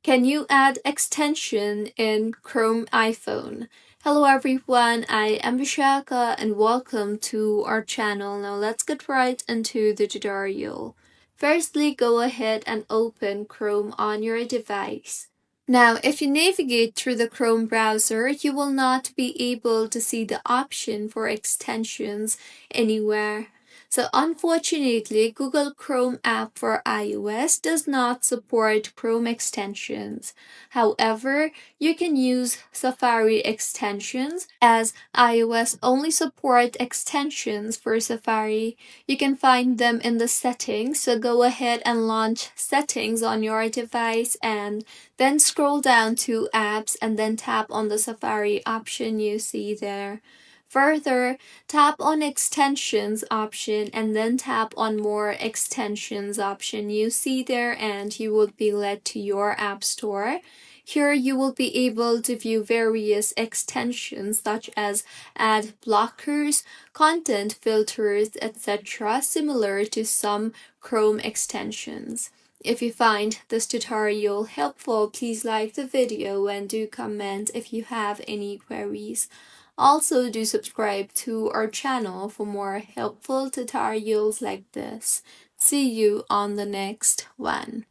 Can you add extension in Chrome iPhone? Hello everyone, I am Vishaka and welcome to our channel. Now let's get right into the tutorial. Firstly, go ahead and open Chrome on your device. Now, if you navigate through the Chrome browser, you will not be able to see the option for extensions anywhere. So unfortunately, Google Chrome app for iOS does not support Chrome extensions. However, you can use Safari extensions as iOS only support extensions for Safari. You can find them in the settings, so go ahead and launch settings on your device and then scroll down to apps and then tap on the Safari option you see there. Further, tap on extensions option and then tap on more extensions option you see there and you will be led to your app store. Here you will be able to view various extensions such as ad blockers, content filters, etc. similar to some Chrome extensions. If you find this tutorial helpful, please like the video and do comment if you have any queries. Also, do subscribe to our channel for more helpful tutorials like this. See you on the next one.